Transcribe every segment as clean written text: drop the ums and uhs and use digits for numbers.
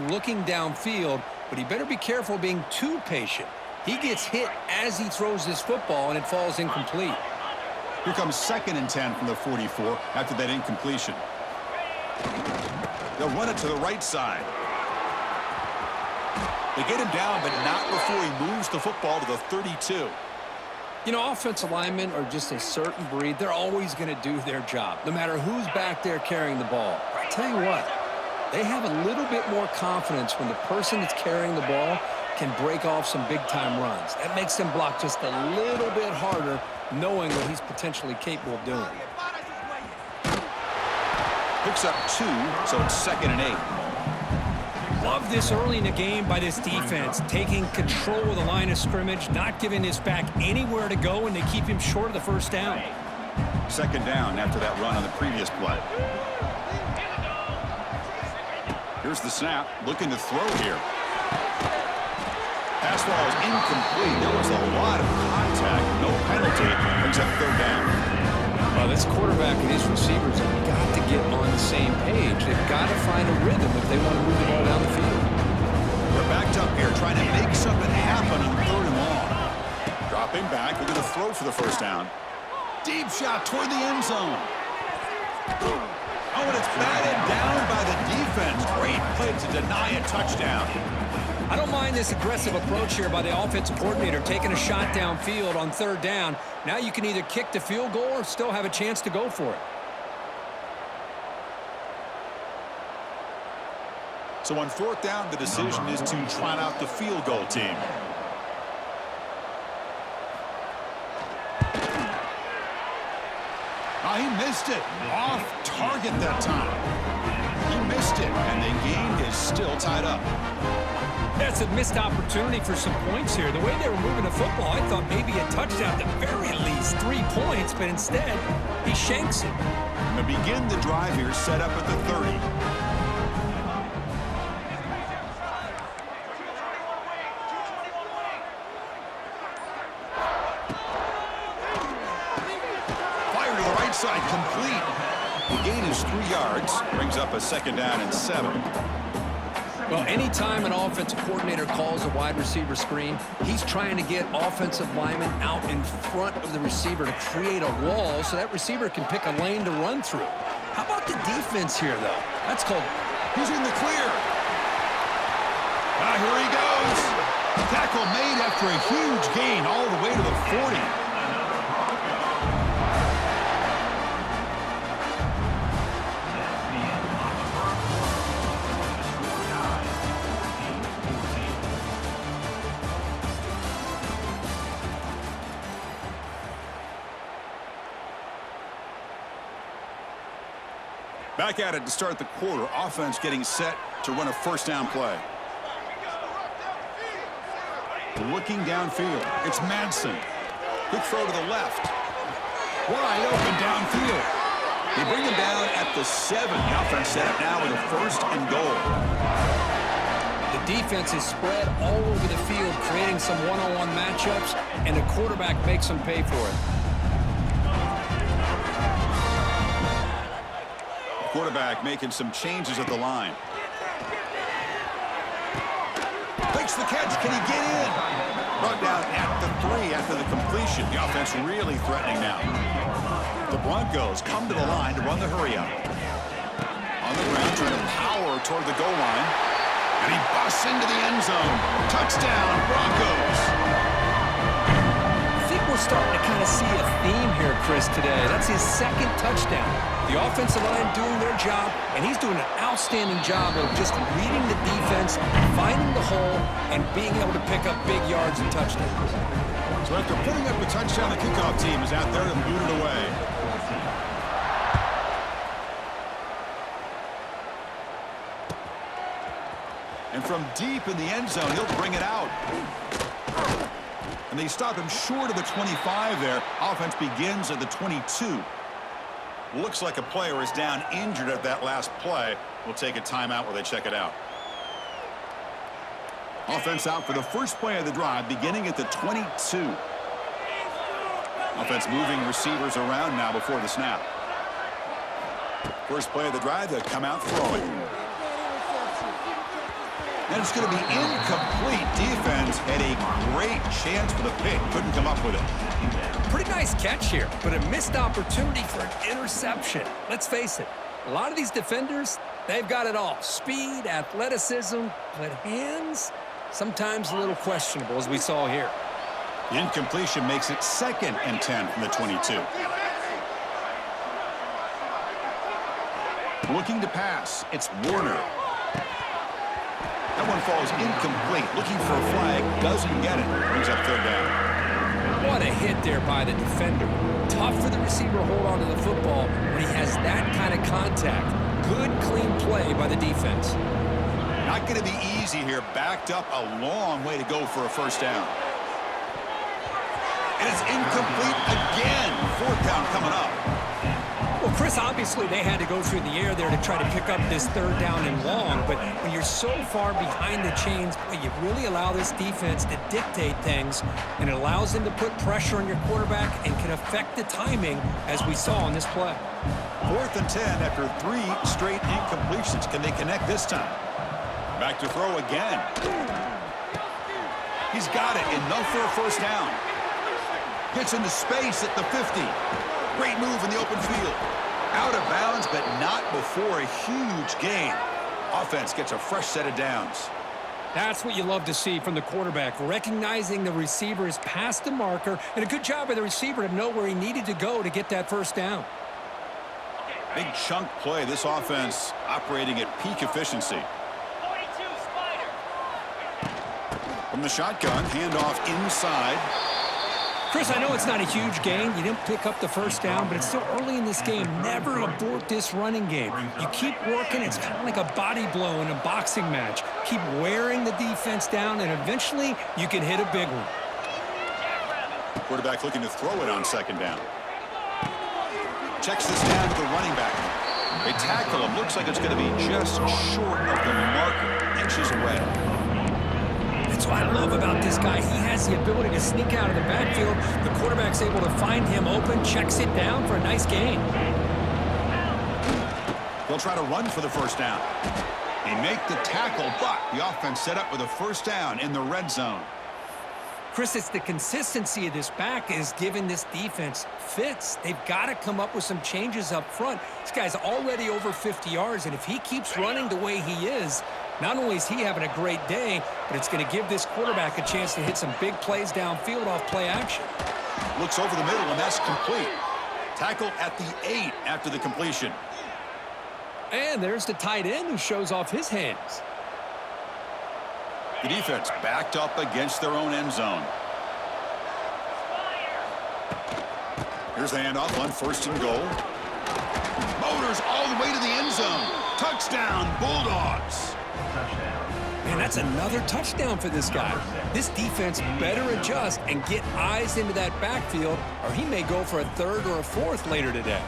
looking downfield, but he better be careful being too patient. He gets hit as he throws this football, and it falls incomplete. Here comes 2nd and 10 from the 44 after that incompletion. They'll run it to the right side. They get him down, but not before he moves the football to the 32. You know, offensive linemen are just a certain breed. They're always going to do their job, no matter who's back there carrying the ball. I tell you what, they have a little bit more confidence when the person that's carrying the ball can break off some big-time runs. That makes them block just a little bit harder, knowing what he's potentially capable of doing. Picks up 2, so it's 2nd and 8. Love this early in the game by this defense, taking control of the line of scrimmage, not giving this back anywhere to go, and they keep him short of the first down. 2nd down after that run on the previous play. Here's the snap, looking to throw here. Pass ball is incomplete. There was a lot of contact, no penalty. Brings up 3rd down. Well, this quarterback and his receivers have got to get on the same page. They've got to find a rhythm if they want to move the ball down the field. They're backed up here trying to make something happen on 3rd and long. Dropping back, looking to throw for the first down. Deep shot toward the end zone. Oh, and it's batted down by the defense. Great play to deny a touchdown. I don't mind this aggressive approach here by the offensive coordinator, taking a shot downfield on 3rd down. Now you can either kick the field goal or still have a chance to go for it. So on 4th down, the decision is to trot out the field goal team. Oh, he missed it. Off target that time. He missed it, and the game is still tied up. That's a missed opportunity for some points here. The way they were moving the football, I thought maybe a touchdown at the very least, 3 points, but instead, he shanks it. And to begin the drive here, set up at the 30. Fire to the right side, complete. The gain is 3 yards, brings up a 2nd down and 7. Well, anytime an offensive coordinator calls a wide receiver screen, he's trying to get offensive linemen out in front of the receiver to create a wall so that receiver can pick a lane to run through. How about the defense here, though? That's called... He's in the clear. Here he goes. Tackle made after a huge gain all the way to the 40. Back at it to start the quarter. Offense getting set to run a 1st down play. Looking downfield. It's Madsen. Quick throw to the left. Wide open downfield. They bring him down at the 7. The offense set up now with a 1st and goal. The defense is spread all over the field, creating some one-on-one matchups, and the quarterback makes them pay for it. Quarterback making some changes at the line. Makes the catch. Can he get in? Brought down at the 3 after the completion. The offense really threatening now. The Broncos come to the line to run the hurry-up. On the ground, trying to power toward the goal line. And he busts into the end zone. Touchdown, Broncos. I think we're starting to kind of see a theme here, Chris, today. That's his 2nd touchdown. The offensive line doing their job, and he's doing an outstanding job of just reading the defense, finding the hole, and being able to pick up big yards and touchdowns. So after putting up a touchdown, the kickoff team is out there to boot it away. And from deep in the end zone, he'll bring it out. And they stop him short of the 25 there. Offense begins at the 22. Looks like a player is down injured at that last play. We'll take a timeout while they check it out. Offense out for the first play of the drive, beginning at the 22. Offense moving receivers around now before the snap. First play of the drive, they come out throwing. And it's going to be incomplete. Defense had a great chance for the pick. Couldn't come up with it. Pretty nice catch here, but a missed opportunity for an interception. Let's face it, a lot of these defenders, they've got it all. Speed, athleticism, but hands, sometimes a little questionable, as we saw here. The incompletion makes it 2nd and 10 from the 22. Looking to pass. It's Warner. That one falls incomplete. Looking for a flag. Doesn't get it. Brings up 3rd down. What a hit there by the defender. Tough for the receiver to hold on to the football when he has that kind of contact. Good, clean play by the defense. Not going to be easy here. Backed up a long way to go for a 1st down. And it's incomplete again. 4th down coming up. Well, Chris, obviously they had to go through the air there to try to pick up this 3rd down and long, but when you're so far behind the chains, you really allow this defense to dictate things, and it allows them to put pressure on your quarterback and can affect the timing, as we saw on this play. 4th and 10 after 3 straight incompletions. Can they connect this time? Back to throw again. He's got it, enough for a 1st down. Gets into space at the 50. Great move in the open field. Out of bounds, but not before a huge gain. Offense gets a fresh set of downs. That's what you love to see from the quarterback, recognizing the receiver is past the marker, and a good job by the receiver to know where he needed to go to get that 1st down. Big chunk play. This offense operating at peak efficiency. From the shotgun, handoff inside. Chris, I know it's not a huge gain. You didn't pick up the 1st down, but it's still early in this game. Never abort this running game. You keep working. It's kind of like a body blow in a boxing match. Keep wearing the defense down, and eventually you can hit a big one. Quarterback looking to throw it on 2nd down. Checks this down to the running back. They tackle him. Looks like it's going to be just short of the marker. Inches away. That's what I love about this guy. He has the ability to sneak out of the backfield. The quarterback's able to find him open, checks it down for a nice gain. They'll try to run for the 1st down. They make the tackle, but the offense set up with a 1st down in the red zone. Chris, it's the consistency of this back is giving this defense fits. They've got to come up with some changes up front. This guy's already over 50 yards, and if he keeps running the way he is, not only is he having a great day, but it's going to give this quarterback a chance to hit some big plays downfield off play action. Looks over the middle, and that's complete. Tackle at the 8 after the completion. And there's the tight end who shows off his hands. The defense backed up against their own end zone. Here's the handoff on 1st and goal. Motors all the way to the end zone. Touchdown, Bulldogs. Man, that's another touchdown for this guy. This defense better adjust and get eyes into that backfield, or he may go for a 3rd or a 4th later today.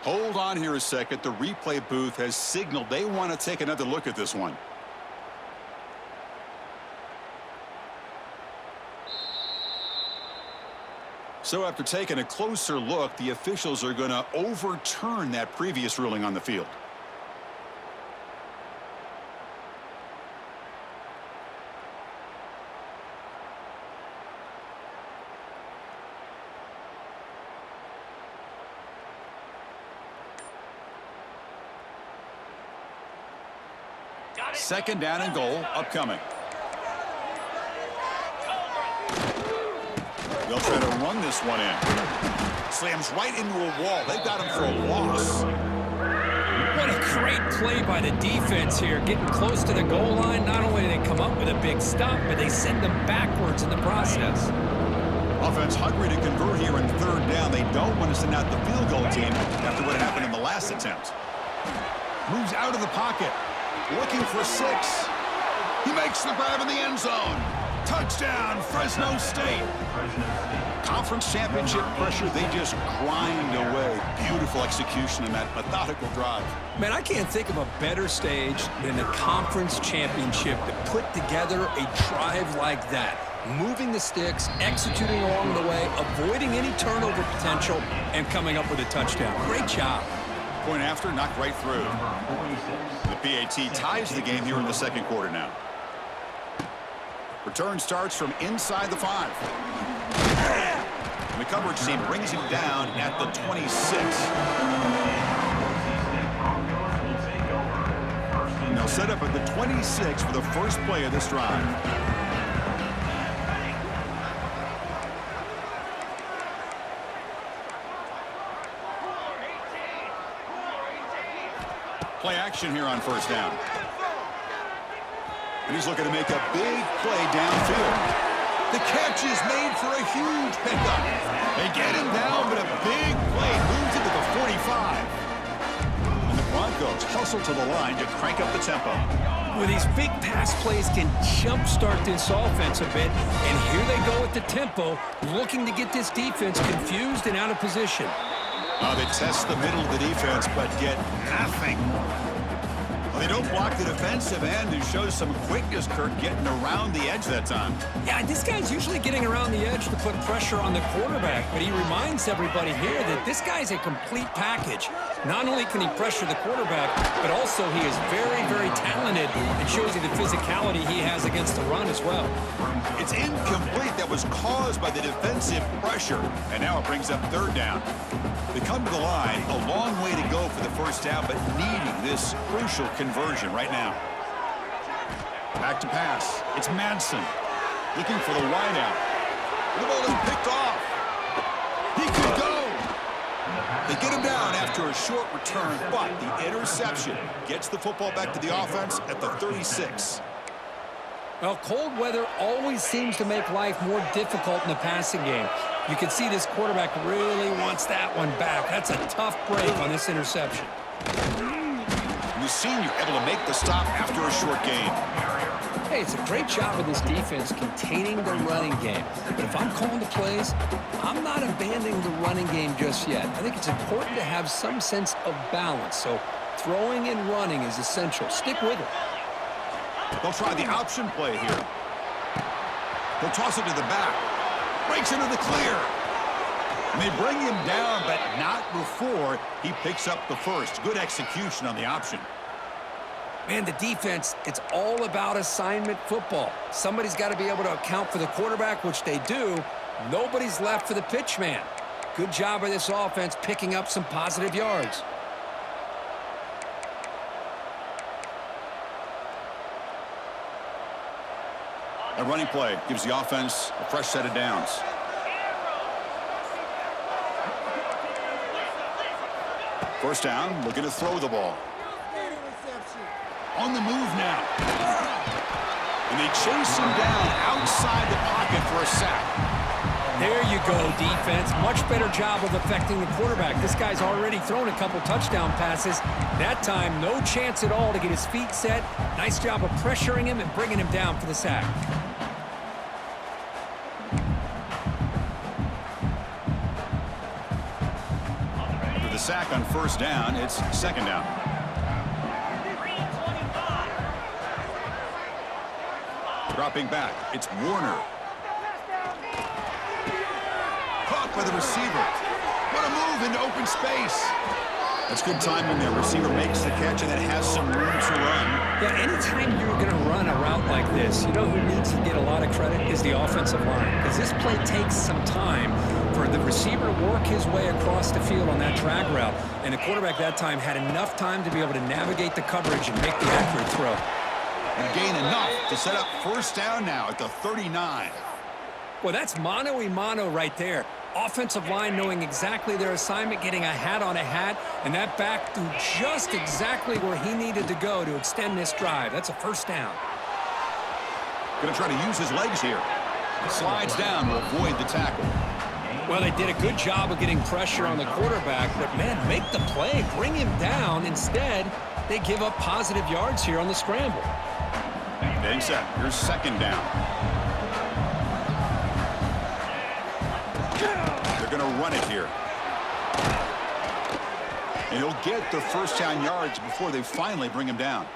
Hold on here a second. The replay booth has signaled they want to take another look at this one. So after taking a closer look, the officials are going to overturn that previous ruling on the field. Second down and goal upcoming. They'll try to run this one in. Slams right into a wall. They've got him for a loss. What a great play by the defense here. Getting close to the goal line, not only do they come up with a big stop, but they send them backwards in the process. Offense hungry to convert here in 3rd down. They don't want to send out the field goal team after what happened in the last attempt. Moves out of the pocket. Looking for 6. He makes the grab in the end zone. Touchdown, Fresno State. Conference championship pressure, they just grind away. Beautiful execution in that methodical drive. Man, I can't think of a better stage than the conference championship to put together a drive like that. Moving the sticks, executing along the way, avoiding any turnover potential, and coming up with a touchdown. Great job. Point after, knocked right through. The PAT ties the game here in the second quarter now. Return starts from inside the 5. And the coverage team brings him down at the 26. And they'll set up at the 26 for the first play of this drive. Play action here on first down. And he's looking to make a big play downfield. The catch is made for a huge pickup. They get him down, but a big play moves into the 45. And the Broncos hustle to the line to crank up the tempo. Well, these big pass plays can jumpstart this offense a bit, and here they go at the tempo, looking to get this defense confused and out of position. They test the middle of the defense, but get nothing. Well, they don't block the defensive end, who shows some quickness, Kirk, getting around the edge that time. Yeah, this guy's usually getting around the edge to put pressure on the quarterback, but he reminds everybody here that this guy's a complete package. Not only can he pressure the quarterback, but also he is very, very talented and shows you the physicality he has against the run as well. It's incomplete. That was caused by the defensive pressure, and now it brings up third down. They come to the line, a long way to go for the first down, but needing this crucial conversion right now. Back to pass. It's Madsen looking for the wideout. The ball is picked off. He could go. They get him down after a short return, but the interception gets the football back to the offense at the 36. Well, cold weather always seems to make life more difficult in the passing game. You can see this quarterback really wants that one back. That's a tough break on this interception. And the senior able to make the stop after a short gain. Hey, it's a great job of this defense containing the running game. But if I'm calling the plays, I'm not abandoning the running game just yet. I think it's important to have some sense of balance. So throwing and running is essential. Stick with it. They'll try the option play here. They'll toss it to the back. Breaks into the clear. And they bring him down, but not before he picks up the first. Good execution on the option. Man, the defense, it's all about assignment football. Somebody's got to be able to account for the quarterback, which they do. Nobody's left for the pitch man. Good job of this offense picking up some positive yards. A running play gives the offense a fresh set of downs. First down, looking to throw the ball. On the move now. And they chase him down outside the pocket for a sack. There you go, defense. Much better job of affecting the quarterback. This guy's already thrown a couple touchdown passes. That time, no chance at all to get his feet set. Nice job of pressuring him and bringing him down for the sack. After the sack on first down, it's second down. Dropping back, it's Warner. Caught by the receiver. What a move into open space. That's good time when their receiver makes the catch and then has some room to run. Yeah, anytime you're going to run a route like this, you know who needs to get a lot of credit is the offensive line. Because this play takes some time for the receiver to work his way across the field on that drag route. And the quarterback that time had enough time to be able to navigate the coverage and make the accurate throw. And gain enough to set up first down now at the 39. Well, that's mano-a-mano right there. Offensive line knowing exactly their assignment, getting a hat on a hat, and that back threw just exactly where he needed to go to extend this drive. That's a first down. Going to try to use his legs here. Slides down to avoid the tackle. Well, they did a good job of getting pressure on the quarterback, but, man, make the play, bring him down. Instead, they give up positive yards here on the scramble. Getting set. Here's second down. They're going to run it here. And he'll get the first down yards before they finally bring him down.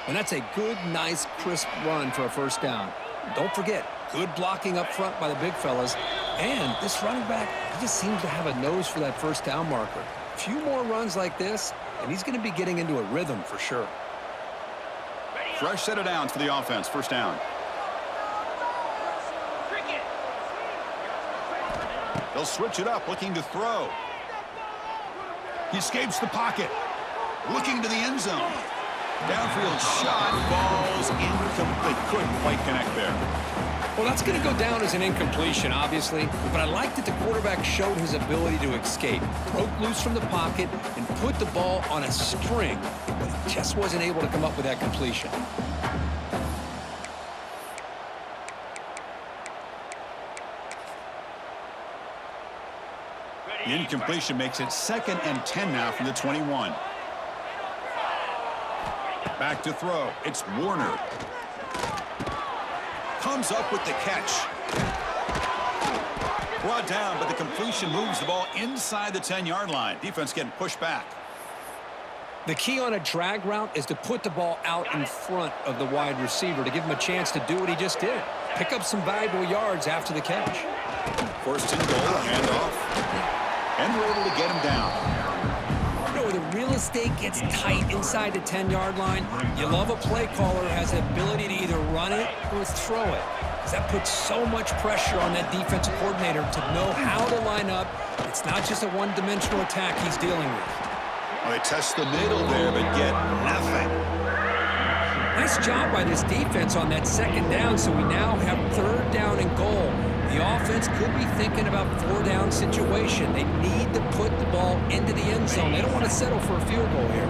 And that's a good, nice, crisp run for a first down. Don't forget, good blocking up front by the big fellas. And this running back, he just seems to have a nose for that first down marker. A few more runs like this, and he's going to be getting into a rhythm for sure. Fresh set of downs for the offense. First down. They'll switch it up, looking to throw. He escapes the pocket. Looking to the end zone. Downfield shot falls incomplete. Couldn't quite connect there. Well, that's going to go down as an incompletion, obviously, but I like that the quarterback showed his ability to escape, broke loose from the pocket, and put the ball on a string, but he just wasn't able to come up with that completion. The incompletion makes it 2nd and 10 now from the 21. Back to throw. It's Warner. Comes up with the catch. Brought down, but the completion moves the ball inside the 10-yard line. Defense getting pushed back. The key on a drag route is to put the ball out in front of the wide receiver to give him a chance to do what he just did. Pick up some valuable yards after the catch. First and goal, handoff. And we're able to get him down. You know, the real estate gets tight inside the 10-yard line. You love a play caller who has the ability to either run it or throw it, because that puts so much pressure on that defensive coordinator to know how to line up. It's not just a one-dimensional attack he's dealing with. Well, they test the middle there, but get nothing. Nice job by this defense on that second down, so we now have 3rd down and goal. The offense could be thinking about 4-down situation. They need to put the ball into the end zone. They don't want to settle for a field goal here.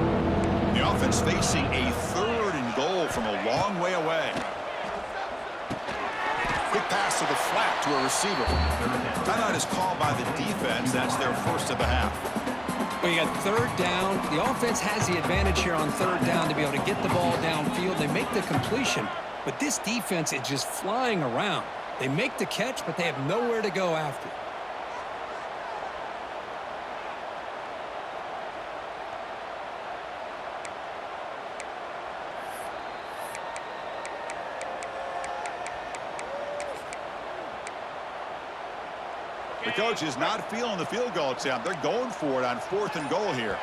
The offense facing a 3rd and goal from a long way away. Quick pass to the flat to a receiver. Timeout is called by the defense. That's their first of the half. Well, you got 3rd down. The offense has the advantage here on 3rd down to be able to get the ball downfield. They make the completion, but this defense is just flying around. They make the catch, but they have nowhere to go after. The coach is not feeling the field goal attempt. They're going for it on 4th and goal here.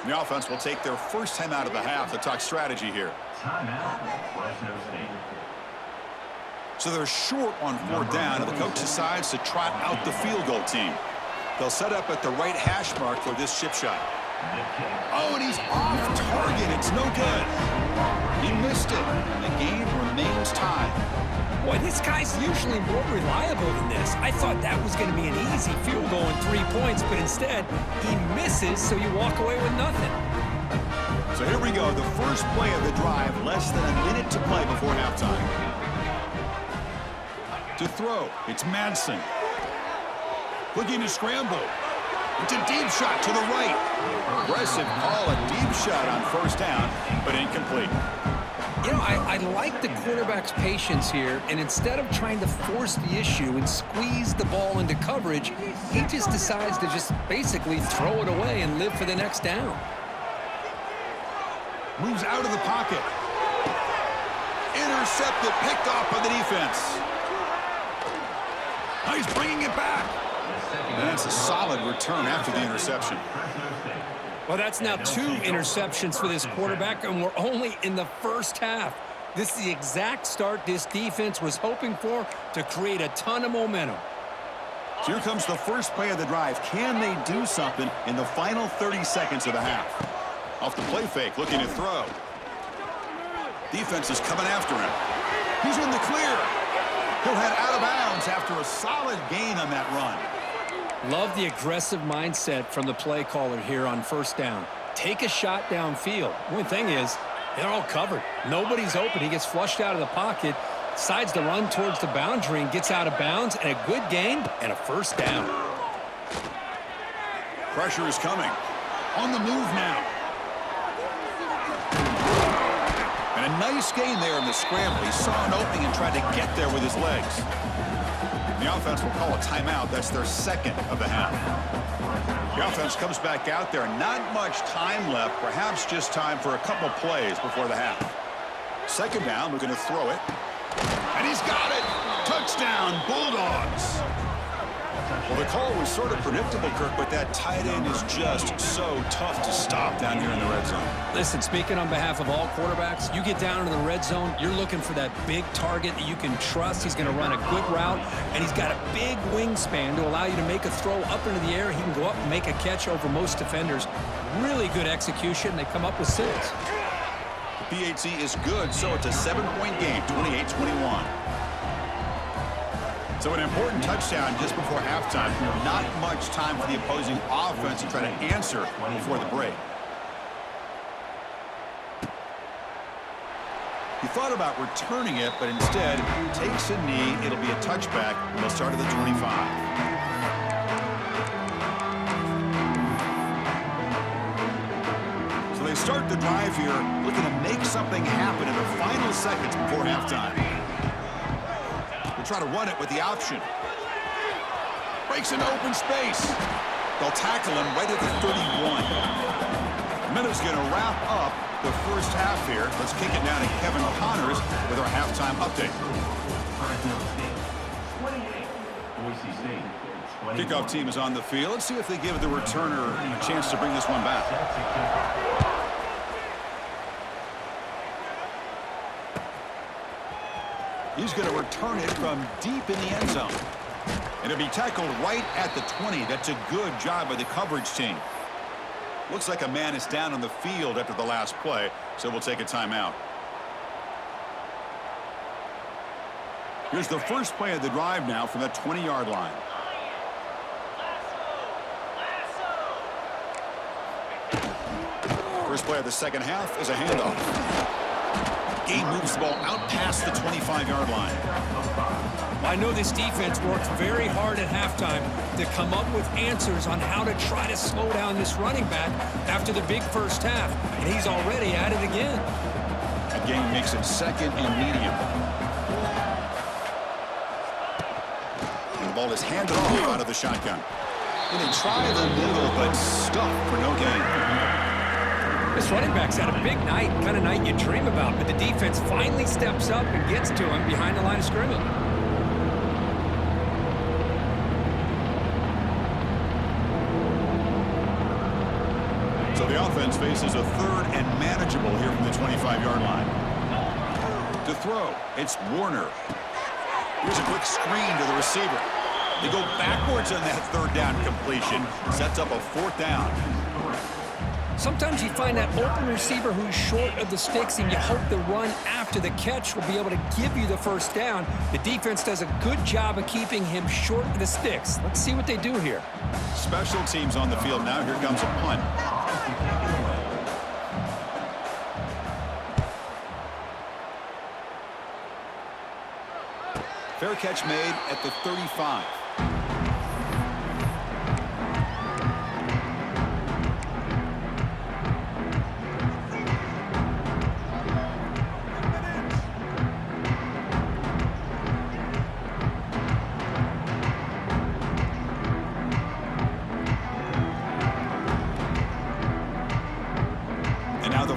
The offense will take their first time out of the half to talk strategy here. So they're short on 4th down, and the coach decides to trot out the field goal team. They'll set up at the right hash mark for this chip shot. Oh, and he's off target. It's no good. He missed it, and the game remains tied. Boy, this guy's usually more reliable than this. I thought that was going to be an easy field goal and 3 points, but instead, he misses, so you walk away with nothing. So here we go, the first play of the drive, less than a minute to play before halftime. To throw, it's Madsen. Looking to scramble. It's a deep shot to the right. Aggressive call, a deep shot on 1st down, but incomplete. You know, I like the quarterback's patience here, and instead of trying to force the issue and squeeze the ball into coverage, he just decides to just basically throw it away and live for the next down. Moves out of the pocket. Intercepted, picked off by the defense. Now he's bringing it back. And that's a solid return after the interception. Well, that's now 2 interceptions for this quarterback, and we're only in the first half. This is the exact start this defense was hoping for to create a ton of momentum. So here comes the first play of the drive. Can they do something in the final 30 seconds of the half? Off the play fake, looking to throw. Defense is coming after him. He's in the clear. He'll head out of bounds after a solid gain on that run. Love the aggressive mindset from the play caller here on 1st down. Take a shot downfield. The only thing is, they're all covered. Nobody's open. He gets flushed out of the pocket, decides to run towards the boundary and gets out of bounds, and a good gain and a 1st down. Pressure is coming. On the move now. And a nice gain there in the scramble. He saw an opening and tried to get there with his legs. The offense will call a timeout. That's their second of the half. The offense comes back out there. Not much time left. Perhaps just time for a couple plays before the half. Second down. We're going to throw it. And he's got it. Touchdown, Bulldogs. Well, the call was sort of predictable, Kirk, but that tight end is just so tough to stop down here in the red zone. Listen, speaking on behalf of all quarterbacks, you get down into the red zone, you're looking for that big target that you can trust. He's going to run a good route, and he's got a big wingspan to allow you to make a throw up into the air. He can go up and make a catch over most defenders. Really good execution. They come up with 6. The PAT is good, so it's a 7-point game, 28-21. So an important touchdown just before halftime. Not much time for the opposing offense to try to answer before the break. He thought about returning it, but instead takes a knee. It'll be a touchback. They'll start at the 25. So they start the drive here, looking to make something happen in the final seconds before halftime. Try to run it with the option. Breaks into open space. They'll tackle him right at the 31. Minute's going to wrap up the first half here. Let's kick it down to Kevin Connors with our halftime update. Kickoff team is on the field. Let's see if they give the returner a chance to bring this one back. He's going to return it from deep in the end zone. And it'll be tackled right at the 20. That's a good job by the coverage team. Looks like a man is down on the field after the last play, so we'll take a timeout. Here's the first play of the drive now from that 20-yard line. First play of the second half is a handoff. Game moves the ball out past the 25-yard line. I know this defense worked very hard at halftime to come up with answers on how to try to slow down this running back after the big first half, and he's already at it again. That game makes it second and medium. And the ball is handed off out of the shotgun. And they try the middle, but stuffed for no gain. This running back's had a big night, kind of night you dream about, but the defense finally steps up and gets to him behind the line of scrimmage. So the offense faces a third and manageable here from the 25-yard line. To throw, it's Warner. Here's a quick screen to the receiver. They go backwards on that third down completion. Sets up a fourth down. Sometimes you find that open receiver who's short of the sticks, and you hope the run after the catch will be able to give you the first down. The defense does a good job of keeping him short of the sticks. Let's see what they do here. Special teams on the field now. Here comes a punt. Fair catch made at the 35.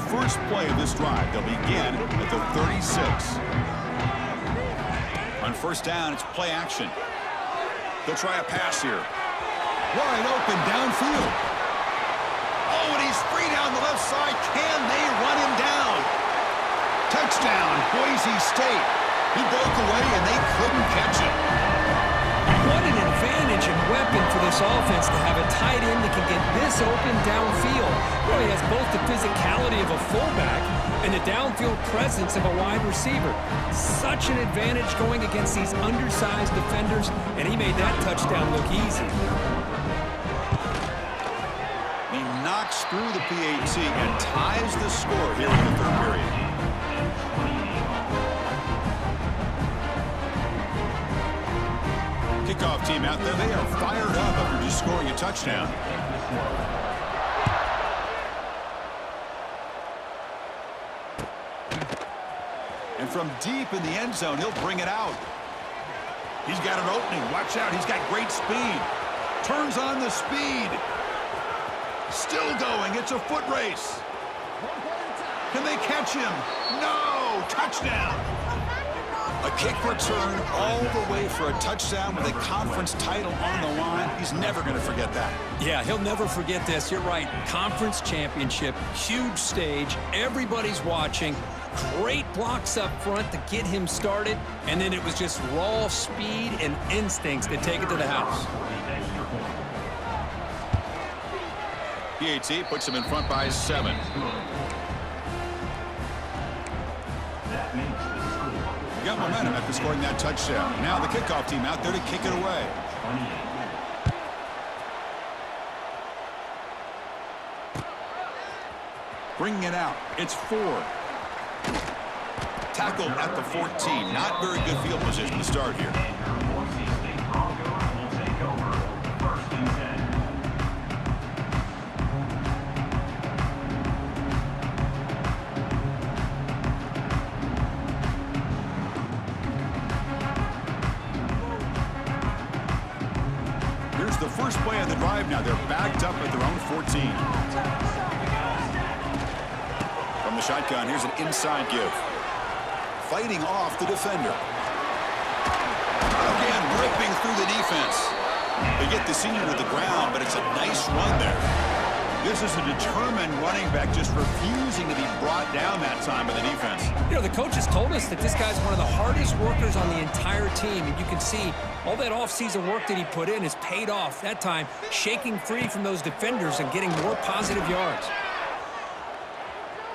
First play of this drive, they'll begin at the 36. On first down, it's play action. They'll try a pass here. Wide open downfield. Oh, and he's free down the left side. Can they run him down? Touchdown, Boise State. He broke away, and they couldn't catch him. What an advantage and weapon for this offense to have a tight end that can get this open downfield. Really has both the physicality of a fullback and the downfield presence of a wide receiver. Such an advantage going against these undersized defenders, and he made that touchdown look easy. He knocks through the PAT and ties the score here in the third period. Kickoff team out there. They are fired up after just scoring a touchdown. And from deep in the end zone, he'll bring it out. He's got an opening. Watch out. He's got great speed. Turns on the speed. Still going. It's a foot race. Can they catch him? No. Touchdown. A kick return all the way for a touchdown with a conference title on the line. He's never going to forget that. Yeah, he'll never forget this. You're right. Conference championship, huge stage. Everybody's watching. Great blocks up front to get him started. And then it was just raw speed and instincts to take it to the house. PAT puts him in front by 7. Got momentum after scoring that touchdown. Now the kickoff team out there to kick it away. Bringing it out. It's 4. Tackled at the 14. Not very good field position to start here. Here's the first play of the drive now. They're backed up at their own 14. From the shotgun, here's an inside give. Fighting off the defender. Again, ripping through the defense. They get the senior to the ground, but it's a nice run there. This is a determined running back just refusing to be brought down that time by the defense. You know, the coaches told us that this guy's one of the hardest workers on the entire team, and you can see all that offseason work that he put in has paid off. That time, shaking free from those defenders and getting more positive yards.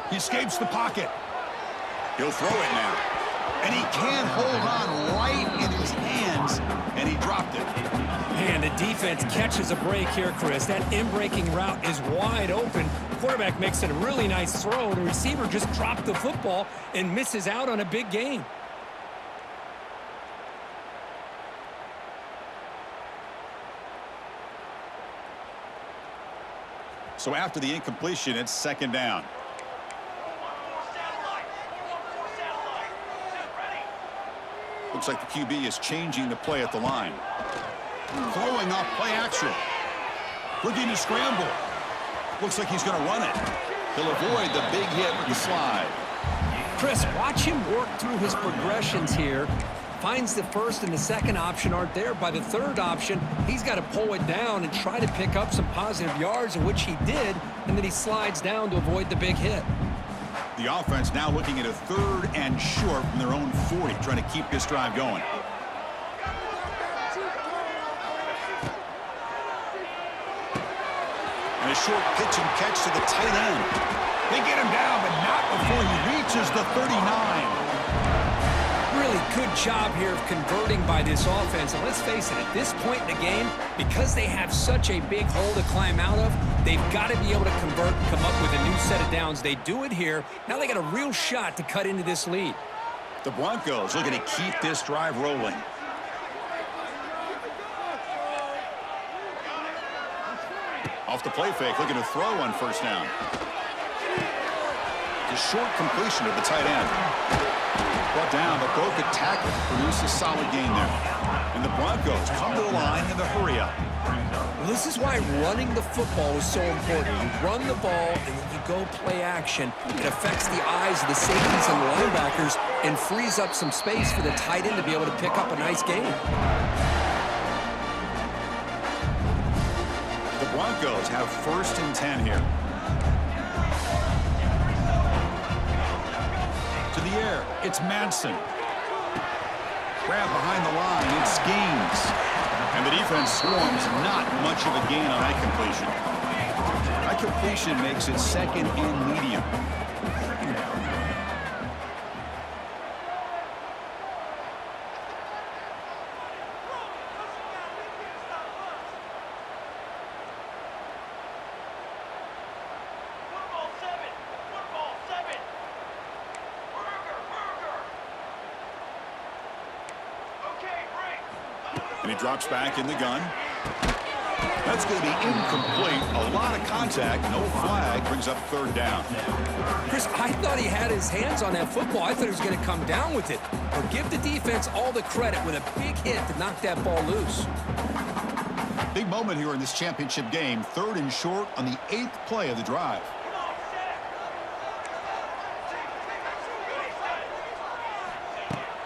He escapes the pocket. He'll throw it now. And he can't hold on right in his hands, and he dropped it. And the defense catches a break here, Chris. That in-breaking route is wide open. The quarterback makes it a really nice throw. The receiver just dropped the football and misses out on a big gain. So after the incompletion, it's second down. Looks like the QB is changing the play at the line. Throwing off play action. Looking to scramble. Looks like he's going to run it. He'll avoid the big hit with the slide. Chris, watch him work through his progressions here. Finds the first and the second option aren't there. By the third option, he's got to pull it down and try to pick up some positive yards, in which he did, and then he slides down to avoid the big hit. The offense now looking at a 3rd and short from their own 40, trying to keep this drive going. And a short pitch and catch to the tight end. They get him down, but not before he reaches the 39. Really good job here of converting by this offense. And let's face it, at this point in the game, because they have such a big hole to climb out of, they've got to be able to convert and come up with a new set of downs. They do it here. Now they got a real shot to cut into this lead. The Broncos looking to keep this drive rolling. Off the play fake, looking to throw on first down. The short completion to the tight end. Brought down, but broke a tackle to produce a solid gain there. And the Broncos come to the line in the hurry up. Well, this is why running the football is so important. You run the ball, and when you go play action, it affects the eyes of the safeties and the linebackers and frees up some space for the tight end to be able to pick up a nice gain. The Broncos have 1st and 10 here. To the air, it's Madsen. Grab behind the line, it's Gaines. And the defense swarms, not much of a gain on that completion. That completion makes it 2nd and medium. And he drops back in the gun. That's going to be incomplete. A lot of contact. No flag. Brings up third down. Chris, I thought he had his hands on that football. I thought he was going to come down with it. But give the defense all the credit with a big hit to knock that ball loose. Big moment here in this championship game. 3rd and short on the 8th play of the drive.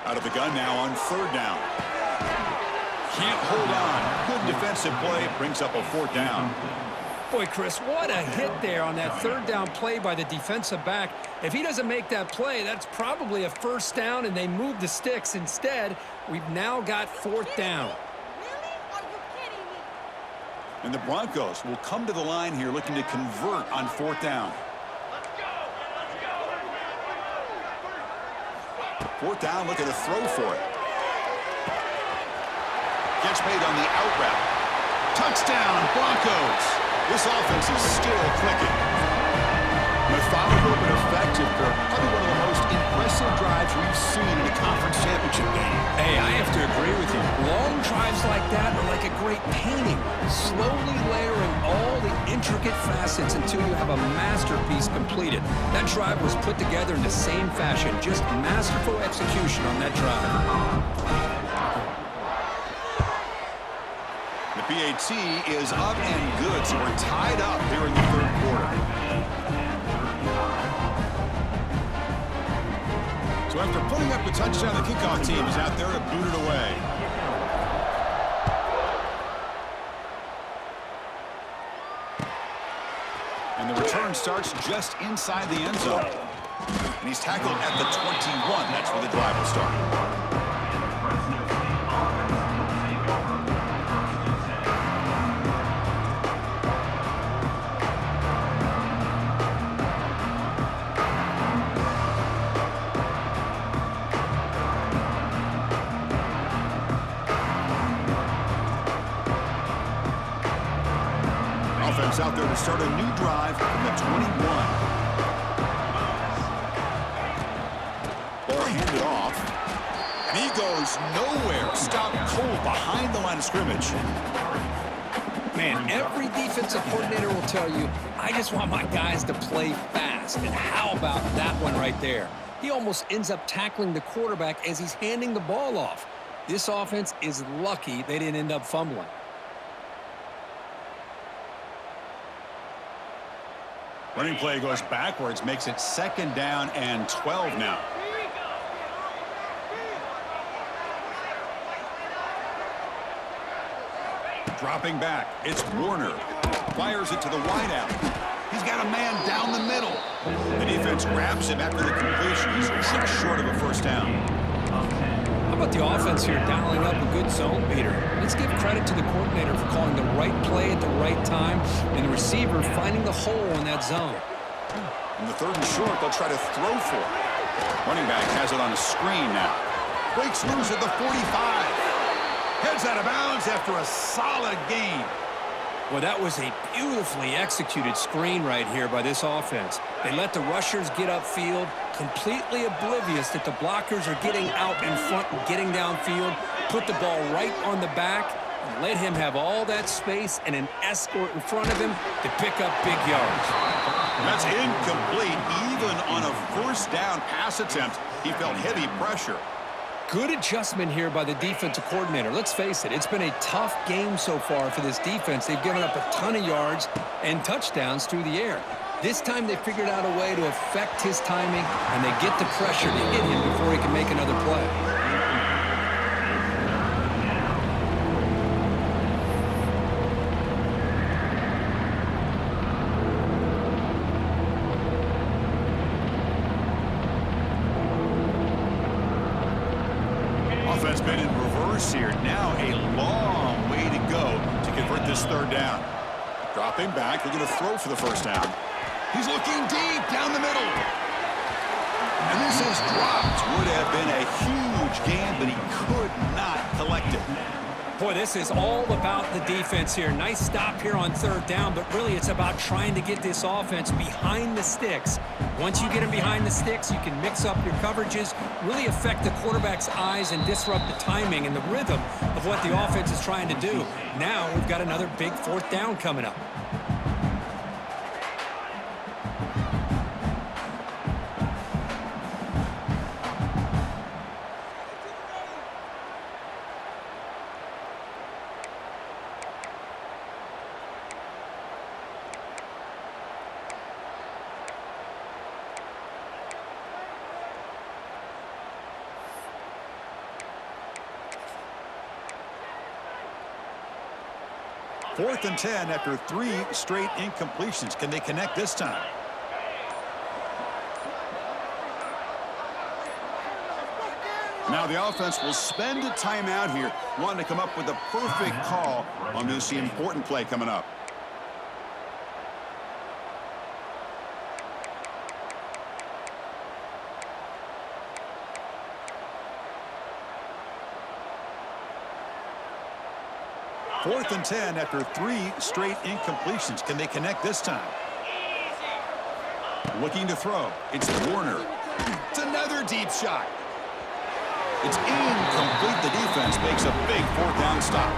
Out of the gun now on 3rd down. Can't hold on. Good defensive play. Brings up a 4th down. Boy, Chris, what a hit there on that 3rd down play by the defensive back. If he doesn't make that play, that's probably a 1st down, and they move the sticks. Instead, we've now got 4th down. And the Broncos will come to the line here looking to convert on 4th down. 4th down, looking to throw for it. Gets made on the out route. Touchdown, Broncos. This offense is still clicking. Methodical but effective for probably one of the most impressive drives we've seen in a conference championship game. Hey, I have to agree with you. Long drives like that are like a great painting, slowly layering all the intricate facets until you have a masterpiece completed. That drive was put together in the same fashion, just masterful execution on that drive. The PAT is up and good, so we're tied up here in the 3rd quarter. So after putting up the touchdown, the kickoff team is out there to boot it away. And the return starts just inside the end zone. And he's tackled at the 21. That's where the drive will start. Offense out there to start a new drive from the 21. Ball handed off. And he goes nowhere. Stopped cold behind the line of scrimmage. Man, every defensive coordinator will tell you, I just want my guys to play fast. And how about that one right there? He almost ends up tackling the quarterback as he's handing the ball off. This offense is lucky they didn't end up fumbling. Running play goes backwards, makes it 2nd down and 12 now. Dropping back, it's Warner. Fires it to the wideout. He's got a man down the middle. The defense grabs him after the completion. He's just short of a 1st down. How about the offense here dialing up a good zone beater? Let's give credit to the coordinator for calling the right play at the right time and the receiver finding the hole in that zone. In the 3rd and short, they'll try to throw for it. Running back has it on a screen now. Breaks loose at the 45. Heads out of bounds after a solid gain. Well, that was a beautifully executed screen right here by this offense. They let the rushers get upfield, completely oblivious that the blockers are getting out in front and getting downfield, put the ball right on the back, and let him have all that space and an escort in front of him to pick up big yards. That's incomplete. Even on a 1st down pass attempt, he felt heavy pressure. Good adjustment here by the defensive coordinator. Let's face it, it's been a tough game so far for this defense. They've given up a ton of yards and touchdowns through the air. This time they figured out a way to affect his timing, and they get the pressure to hit him before he can make another play. Offense been in reverse here. Now a long way to go to convert this 3rd down. Dropping back, looking to throw for the 1st down. He's looking deep down the middle. And this is dropped. Would have been a huge gain, but he could not collect it. Boy, this is all about the defense here. Nice stop here on third down, but really it's about trying to get this offense behind the sticks. Once you get them behind the sticks, you can mix up your coverages, really affect the quarterback's eyes and disrupt the timing and the rhythm of what the offense is trying to do. Now we've got another big fourth down coming up. Fourth and 10 after 3 straight incompletions. Can they connect this time? Now the offense will spend a timeout here, wanting to come up with a perfect call on this important play coming up. Fourth and 10 after 3 straight incompletions. Can they connect this time? Looking to throw. It's Warner. It's another deep shot. It's incomplete. The defense makes a big fourth down stop.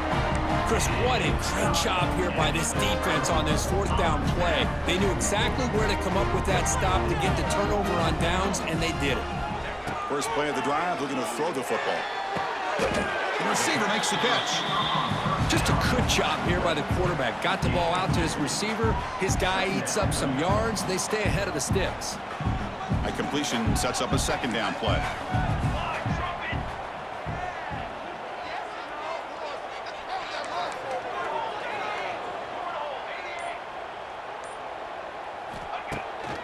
Chris, what a great job here by this defense on this fourth down play. They knew exactly where to come up with that stop to get the turnover on downs, and they did it. First play of the drive, looking to throw the football. The receiver makes the catch. Just a good job here by the quarterback. Got the ball out to his receiver. His guy eats up some yards. They stay ahead of the sticks. A completion sets up a second down play.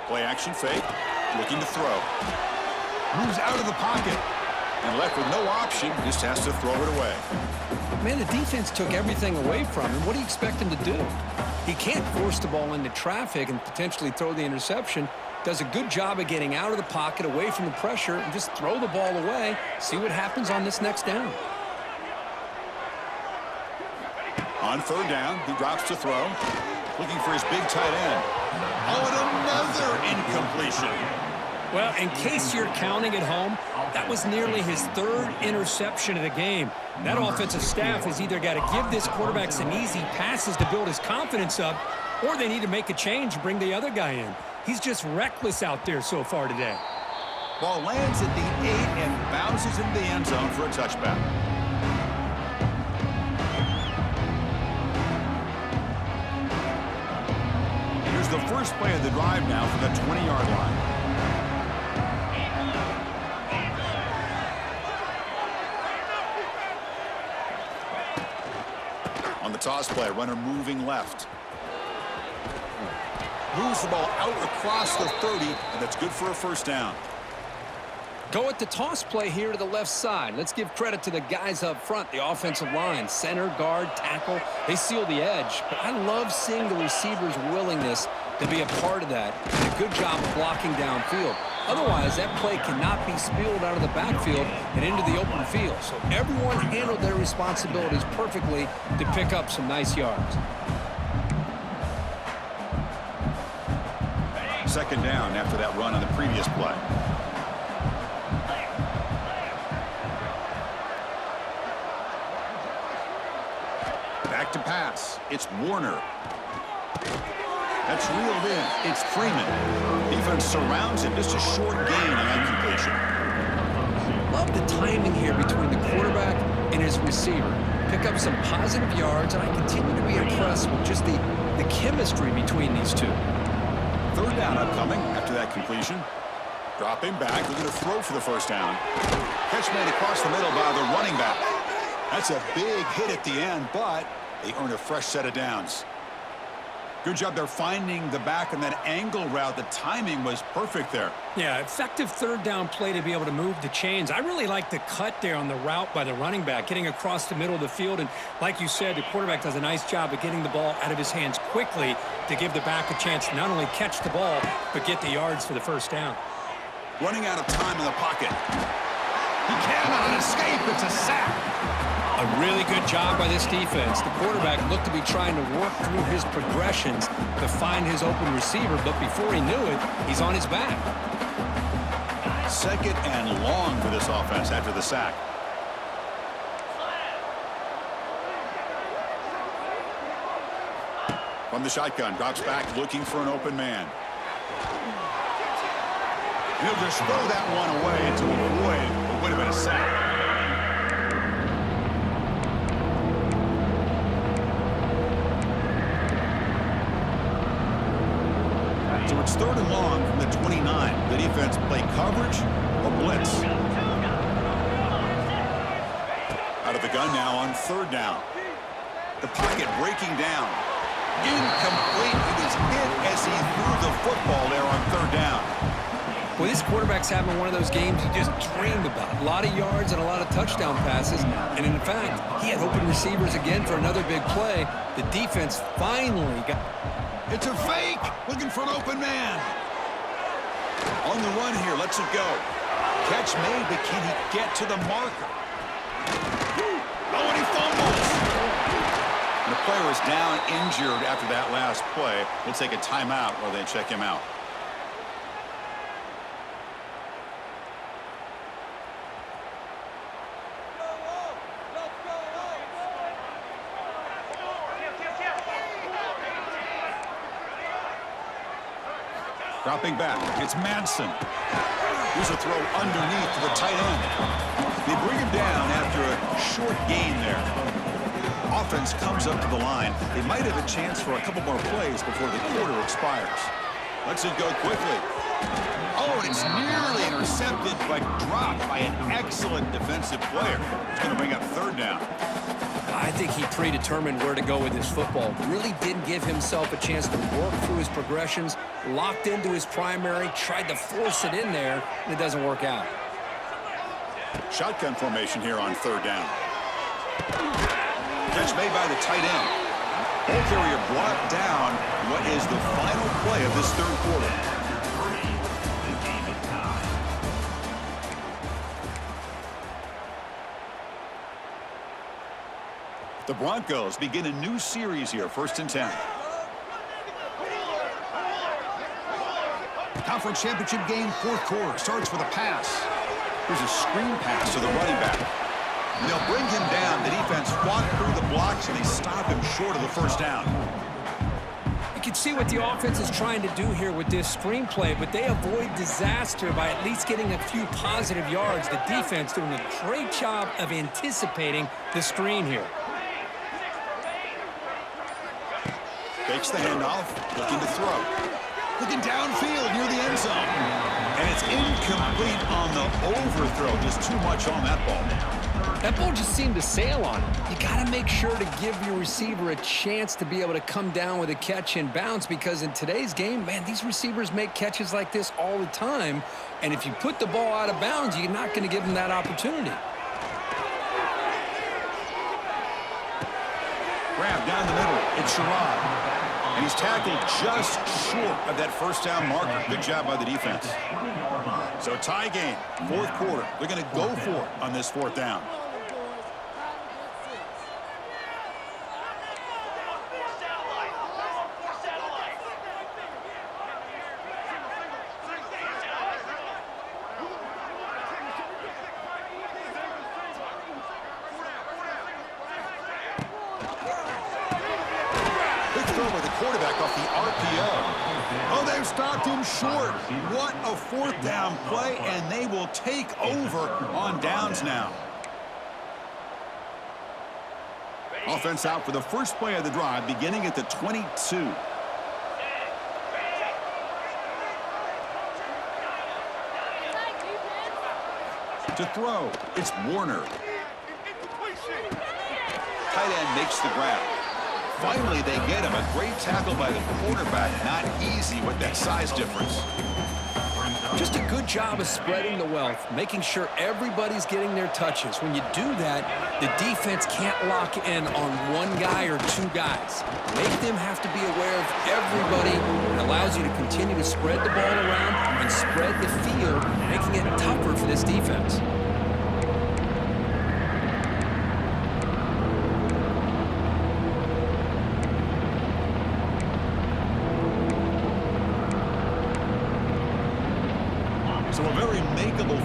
Play action fake. Looking to throw. Moves out of the pocket. And left with no option, just has to throw it away. Man, the defense took everything away from him. What do you expect him to do? He can't force the ball into traffic and potentially throw the interception. Does a good job of getting out of the pocket, away from the pressure, and just throw the ball away. See what happens on this next down. On third down, he drops to throw. Looking for his big tight end. Oh, and another incompletion. Well, in case you're counting at home, that was nearly his third interception of the game. That offensive staff has either got to give this quarterback some easy passes to build his confidence up, or they need to make a change and bring the other guy in. He's just reckless out there so far today. Ball lands at the 8 and bounces into the end zone for a touchback. Here's the first play of the drive now from the 20-yard line. On the toss play, runner moving left. Moves the ball out across the 30, and that's good for a first down. Go at the toss play here to the left side. Let's give credit to the guys up front, the offensive line, center, guard, tackle. They seal the edge. But I love seeing the receivers' willingness to be a part of that. And a good job of blocking downfield. Otherwise, that play cannot be spilled out of the backfield and into the open field. So everyone handled their responsibilities perfectly to pick up some nice yards. Second down after that run on the previous play. Back to pass. It's Warner. That's reeled in. It's Freeman. Defense surrounds him. Just a short gain on that completion. Love the timing here between the quarterback and his receiver. Pick up some positive yards, and I continue to be impressed with just the chemistry between these two. Third down upcoming after that completion. Dropping back, looking to throw for the first down. Catch made across the middle by the running back. That's a big hit at the end, but they earn a fresh set of downs. Good job there finding the back and that angle route. The timing was perfect there. Yeah, effective third down play to be able to move the chains. I really like the cut there on the route by the running back, getting across the middle of the field. And like you said, the quarterback does a nice job of getting the ball out of his hands quickly to give the back a chance to not only catch the ball, but get the yards for the first down. Running out of time in the pocket. He cannot escape. It's a sack. A A really good job by this defense. The quarterback looked to be trying to work through his progressions to find his open receiver, but before he knew it, he's on his back. Second and long for this offense after the sack. From the shotgun, drops back looking for an open man. He'll just throw that one away to avoid what would have been a sack. So it's third and long from the 29. The defense play coverage or blitz. Out of the gun now on third down. The pocket breaking down. Incomplete. He was hit as he threw the football there on third down. Well, this quarterback's having one of those games you just dreamed about. A lot of yards and a lot of touchdown passes. And in fact, he had open receivers again for another big play. The defense finally got... It's a fake. Looking for an open man. On the run here. Lets it go. Catch made, but can he get to the marker? Oh, and he fumbles. And the player is down injured after that last play. We'll take a timeout while they check him out. Dropping back, it's Madsen. Here's a throw underneath to the tight end. They bring him down after a short gain there. Offense comes up to the line. They might have a chance for a couple more plays before the quarter expires. Lets it go quickly. Oh, and it's nearly intercepted, but dropped by an excellent defensive player. It's going to bring up third down. I think he predetermined where to go with his football. Really didn't give himself a chance to work through his progressions, locked into his primary, tried to force it in there, and it doesn't work out. Shotgun formation here on third down. Catch made by the tight end. Ball carrier brought down. What is the final play of this third quarter? The Broncos begin a new series here, 1st and 10. Conference championship game, 4th quarter. Starts with a pass. Here's a screen pass to the running back. And they'll bring him down. The defense fought through the blocks, and they stop him short of the first down. You can see what the offense is trying to do here with this screenplay, but they avoid disaster by at least getting a few positive yards. The defense doing a great job of anticipating the screen here. Fakes the handoff, looking to throw. Looking downfield near the end zone. And it's incomplete on the overthrow. Just too much on that ball. That ball just seemed to sail on it. You got to make sure to give your receiver a chance to be able to come down with a catch and bounce, because in today's game, man, these receivers make catches like this all the time. And if you put the ball out of bounds, you're not going to give them that opportunity. Grab down the middle. It's Sherrod. And he's tackled just short of that first down marker. Good job by the defense. So tie game, 4th quarter. They're going to go for it on this 4th down. Quarterback off the RPO. Oh, they've stopped him short. What a 4th down play, and they will take over on downs now. Offense out for the first play of the drive, beginning at the 22. To throw, it's Warner. Tight end makes the grab. Finally, they get him. A great tackle by the quarterback. Not easy with that size difference. Just a good job of spreading the wealth, making sure everybody's getting their touches. When you do that, the defense can't lock in on one guy or two guys. Make them have to be aware of everybody. It allows you to continue to spread the ball around and spread the field, making it tougher for this defense.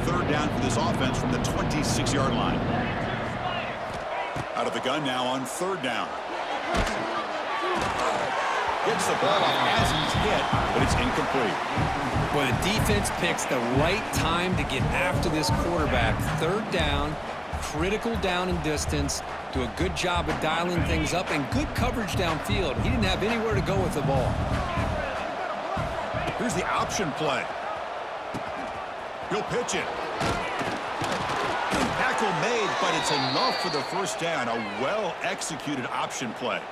third down for this offense from the 26-yard line. Out of the gun now on third down. Gets the ball off as he's hit, but it's incomplete. Well, the defense picks the right time to get after this quarterback. Third down, critical down and distance. Do a good job of dialing things up and good coverage downfield. He didn't have anywhere to go with the ball. Here's the option play. He'll pitch it. Tackle made, but it's enough for the first down. A well-executed option play.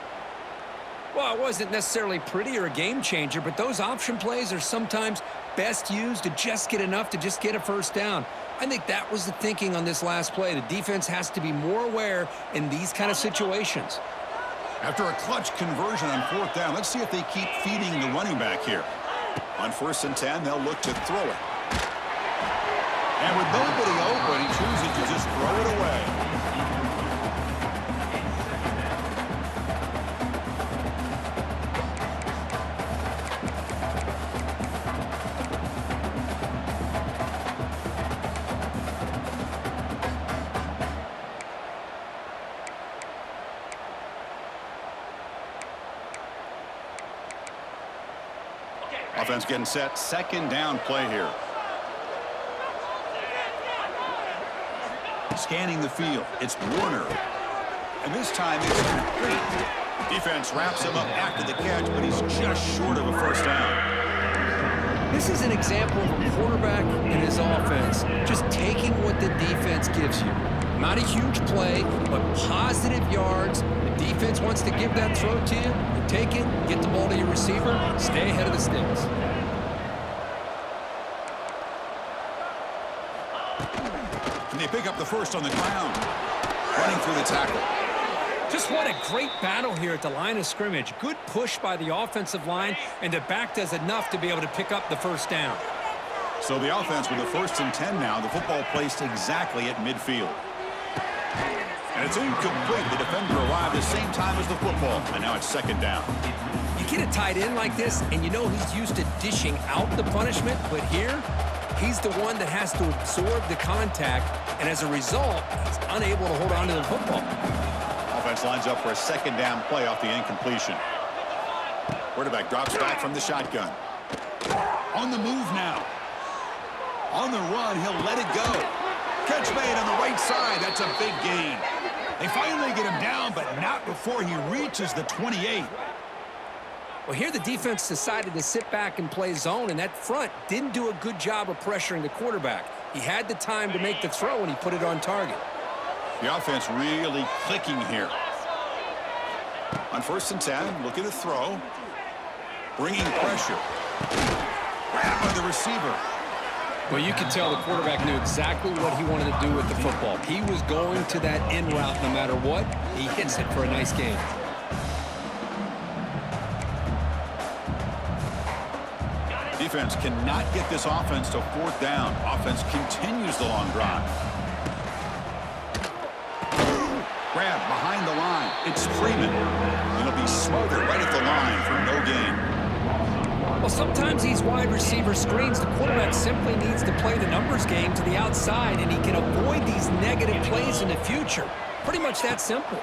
Well, it wasn't necessarily pretty or a game changer, but those option plays are sometimes best used to just get enough to just get a first down. I think that was the thinking on this last play. The defense has to be more aware in these kind of situations. After a clutch conversion on fourth down, let's see if they keep feeding the running back here. On 1st and 10, they'll look to throw it. And with nobody open, he chooses to just throw it away. Offense getting set. Second down play here. Scanning the field. It's Warner. And this time it's complete. Defense wraps him up after the catch, but he's just short of a first down. This is an example of a quarterback and his offense just taking what the defense gives you. Not a huge play, but positive yards. The defense wants to give that throw to you. You take it, get the ball to your receiver, stay ahead of the sticks. And they pick up the first on the ground. Running through the tackle. Just what a great battle here at the line of scrimmage. Good push by the offensive line, and the back does enough to be able to pick up the first down. So the offense with the 1st and 10 now. The football placed exactly at midfield. And it's incomplete. The defender arrived at the same time as the football. And now it's second down. You get a tight end like this, and you know he's used to dishing out the punishment, but here, he's the one that has to absorb the contact, and as a result, he's unable to hold on to the football. Offense lines up for a second down play off the incompletion. Quarterback drops back from the shotgun. On the move now. On the run, he'll let it go. Catch made on the right side. That's a big gain. They finally get him down, but not before he reaches the 28. Well, here the defense decided to sit back and play zone, and that front didn't do a good job of pressuring the quarterback. He had the time to make the throw, and he put it on target. The offense really clicking here. On 1st and 10, looking to throw. Bringing pressure. Grab by the receiver. Well, you could tell the quarterback knew exactly what he wanted to do with the football. He was going to that in route no matter what. He hits it for a nice gain. Defense cannot get this offense to fourth down. Offense continues the long drive. Grab behind the line. It's Freeman. It'll be smothered right at the line for no gain. Well, sometimes these wide receiver screens, the quarterback simply needs to play the numbers game to the outside, and he can avoid these negative plays in the future. Pretty much that simple.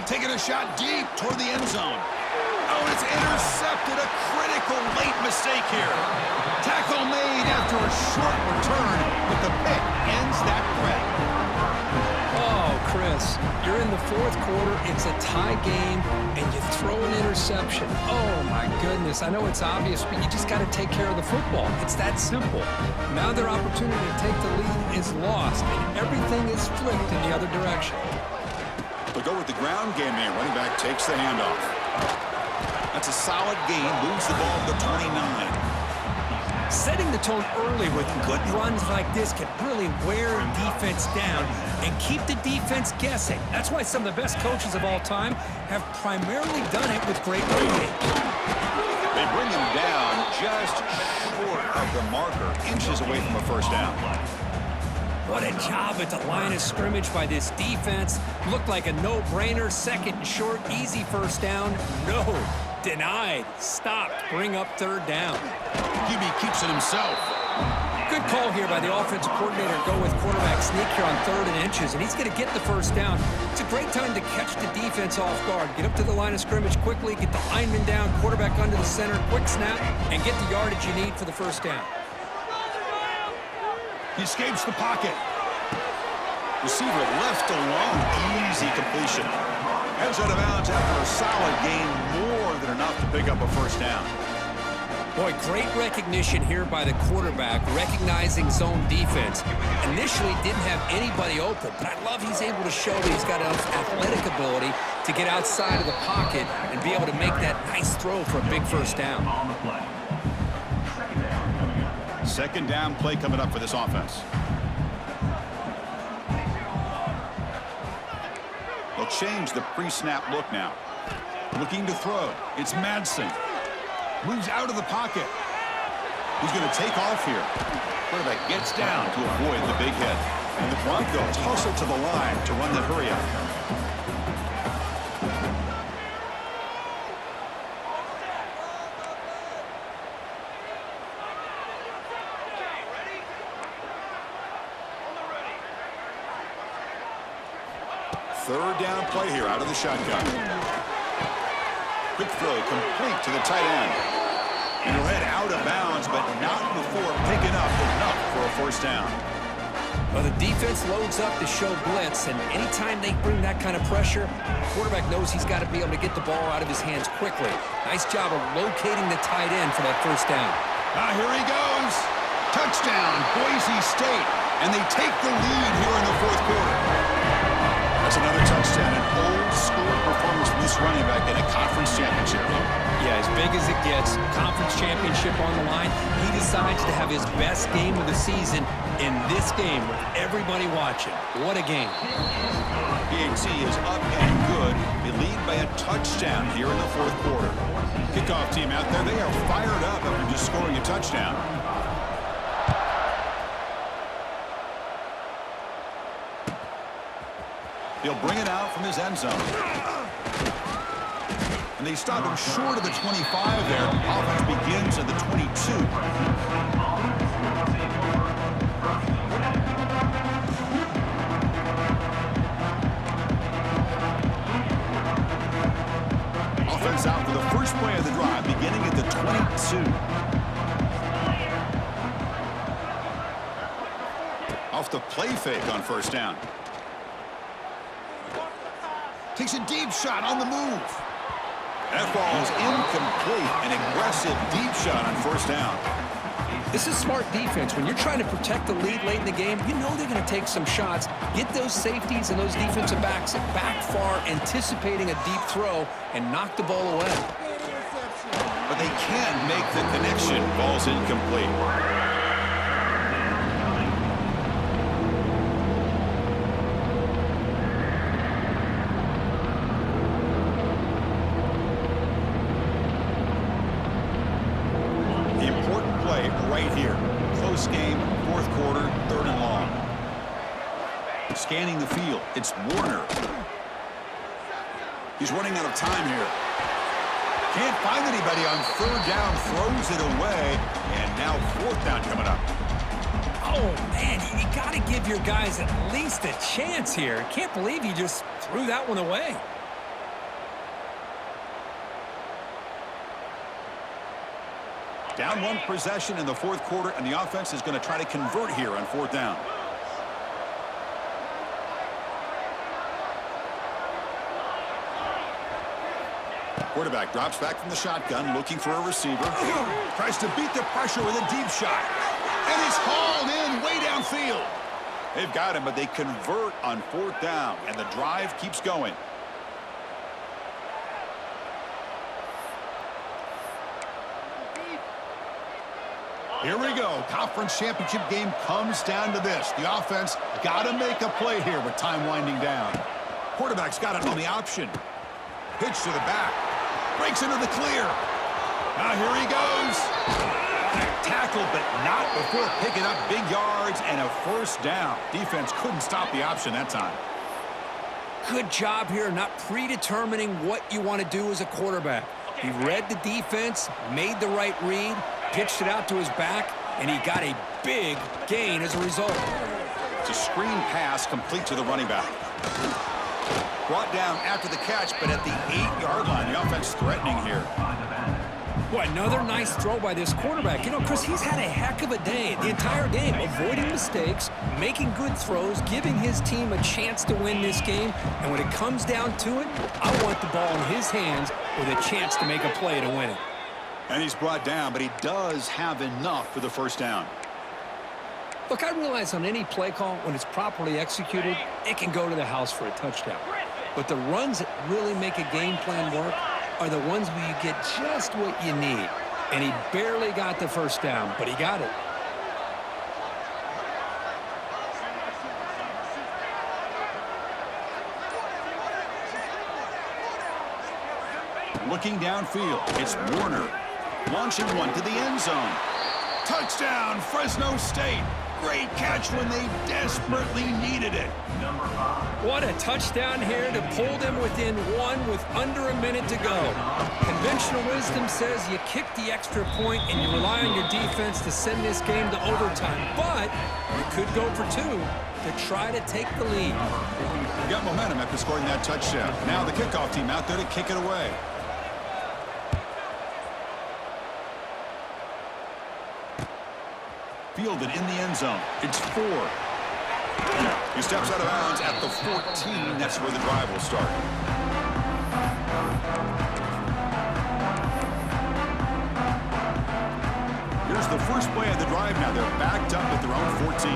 Taking a shot deep toward the end zone. Oh, it's intercepted. A critical late mistake here. Tackle made after a short return, but the pick ends that threat. Oh, Chris, you're in the fourth quarter. It's a tie game, and you throw an interception. Oh, my goodness. I know it's obvious, but you just got to take care of the football. It's that simple. Now their opportunity to take the lead is lost, and everything is flipped in the other direction. They'll go with the ground game here. Running back takes the handoff. That's a solid gain. Moves the ball to the 29. Setting the tone early with good runs like this can really wear defense down and keep the defense guessing. That's why some of the best coaches of all time have primarily done it with great run games. They bring him down just short of the marker, inches away from a first down. What a job at the line of scrimmage by this defense. Looked like a no-brainer. Second and short, easy first down. No, denied, stopped, bring up third down. QB keeps it himself. Good Good call here by the offensive coordinator to go with quarterback sneak here on 3rd and inches, and he's going to get the first down. It's a great time to catch the defense off guard. Get up to the line of scrimmage quickly, get the lineman down, quarterback under the center, quick snap, and get the yardage you need for the first down. He escapes the pocket. Receiver left alone. Easy completion. Heads out of bounds after a solid gain, more than enough to pick up a first down. Boy, great recognition here by the quarterback, recognizing zone defense. Initially didn't have anybody open, but I love he's able to show that he's got enough athletic ability to get outside of the pocket and be able to make that nice throw for a big first down. Second down play coming up for this offense. They'll change the pre-snap look now. Looking to throw. It's Madsen. Moves out of the pocket. He's going to take off here. Quarterback gets down to avoid the big hit. And the Broncos hustle to the line to run the hurry up. Third down play here out of the shotgun. Quick throw complete to the tight end. And he'll head out of bounds, but not before picking up enough for a first down. Well, the defense loads up to show blitz, and anytime they bring that kind of pressure, the quarterback knows he's got to be able to get the ball out of his hands quickly. Nice job of locating the tight end for that first down. Here he goes. Touchdown, Boise State. And they take the lead here in the fourth quarter. That's another touchdown, an old-school performance from this running back in a conference championship game. Yeah, as big as it gets, conference championship on the line, he decides to have his best game of the season in this game with everybody watching. What a game. PHC is up and good. They lead by a touchdown here in the fourth quarter. Kickoff team out there, they are fired up after just scoring a touchdown. He'll bring it out from his end zone. And they stop him short of the 25 there. Offense begins at the 22. Offense out for the first play of the drive, beginning at the 22. Off the play fake on first down. Takes a deep shot on the move. That ball is incomplete. An aggressive deep shot on first down. This is smart defense. When you're trying to protect the lead late in the game, you know they're going to take some shots. Get those safeties and those defensive backs back far, anticipating a deep throw, and knock the ball away. But they can't make the connection. Ball's incomplete. Right here. Close game, fourth quarter, 3rd and long. Scanning the field, it's Warner. He's running out of time here. Can't find anybody on 3rd down, throws it away, and now 4th down coming up. Oh, man, you got to give your guys at least a chance here. Can't believe he just threw that one away. Down 1 possession in the fourth quarter, and the offense is going to try to convert here on 4th down. Quarterback drops back from the shotgun, looking for a receiver. Tries to beat the pressure with a deep shot. And it's hauled in way downfield. They've got him, but they convert on 4th down, and the drive keeps going. Here we go. Conference championship game comes down to this. The offense got to make a play here with time winding down. Quarterback's got it on the option. Pitch to the back. Breaks into the clear. Now here he goes. Tackle, but not before picking up big yards and a first down. Defense couldn't stop the option that time. Good job here not predetermining what you want to do as a quarterback. He read the defense, made the right read, pitched it out to his back, and he got a big gain as a result. It's a screen pass complete to the running back. Brought down after the catch, but at the 8-yard line. The offense threatening here. Boy, another nice throw by this quarterback. You know, Chris, he's had a heck of a day the entire game, avoiding mistakes, making good throws, giving his team a chance to win this game. And when it comes down to it, I want the ball in his hands with a chance to make a play to win it. And he's brought down, but he does have enough for the first down. Look, I realize on any play call, when it's properly executed, it can go to the house for a touchdown. But the runs that really make a game plan work are the ones where you get just what you need. And he barely got the first down, but he got it. Looking downfield, it's Warner. Launching one to the end zone. Touchdown, Fresno State. Great catch when they desperately needed it. What a touchdown here to pull them within one with under a minute to go. Conventional wisdom says you kick the extra point and you rely on your defense to send this game to overtime. But you could go for two to try to take the lead. You got momentum after scoring that touchdown. Now the kickoff team out there to kick it away. Fielded in the end zone. It's 4. He steps out of bounds at the 14. That's where the drive will start. Here's the first play of the drive now. They're backed up at their own 14.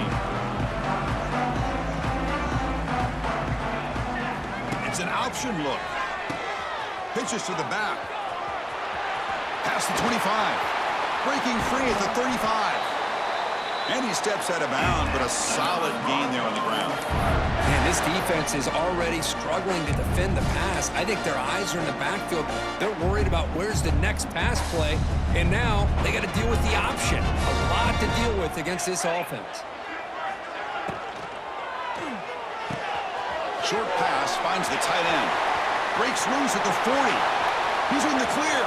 It's an option look. Pitches to the back. Past the 25. Breaking free at the 35. And he steps out of bounds, but a solid gain there on the ground. Man, this defense is already struggling to defend the pass. I think their eyes are in the backfield. They're worried about where's the next pass play. And now they got to deal with the option. A lot to deal with against this offense. Short pass finds the tight end. Breaks loose at the 40. He's in the clear.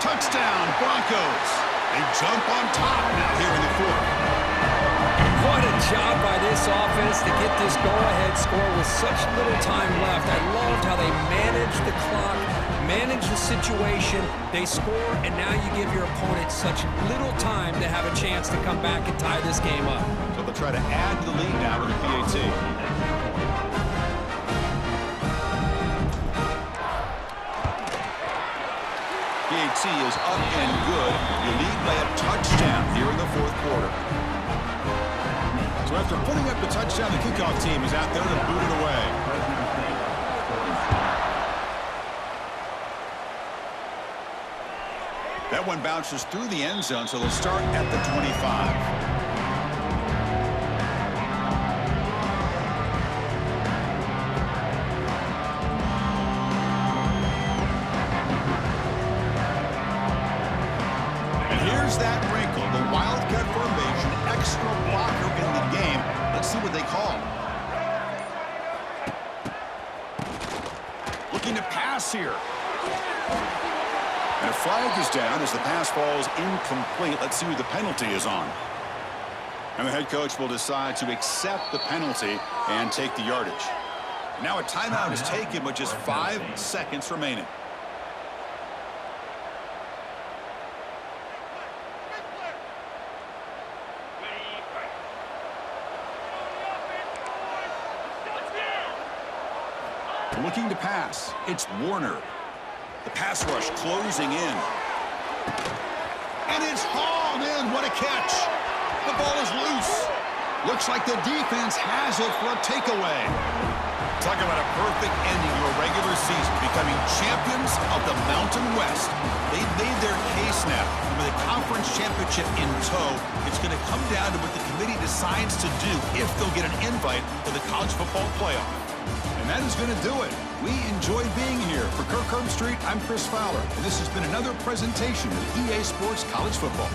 Touchdown, Broncos. They jump on top now here in the 4th. What a job by this offense to get this go-ahead score with such little time left. I loved how they managed the clock, managed the situation. They score, and now you give your opponent such little time to have a chance to come back and tie this game up. So they'll try to add to the lead now with a PAT. PAT is up and good. You lead by a touchdown here in the 4th quarter. So after putting up the touchdown, the kickoff team is out there to boot it away. That one bounces through the end zone, so they'll start at the 25. That wrinkle, the Wildcat formation, extra blocker in the game. Let's see what they call. Looking to pass here. And a flag is down as the pass falls incomplete. Let's see who the penalty is on. And the head coach will decide to accept the penalty and take the yardage. Now a timeout is taken with just 5 seconds remaining. Looking to pass. It's Warner. The pass rush closing in. And it's hauled in. What a catch. The ball is loose. Looks like the defense has it for a takeaway. Talk about a perfect ending to a regular season, becoming champions of the Mountain West. They've made their case now. And with a conference championship in tow, it's going to come down to what the committee decides to do if they'll get an invite to the college football playoff. And that is going to do it. We enjoyed being here. For Kirk Street, I'm Chris Fowler, and this has been another presentation of EA Sports College Football.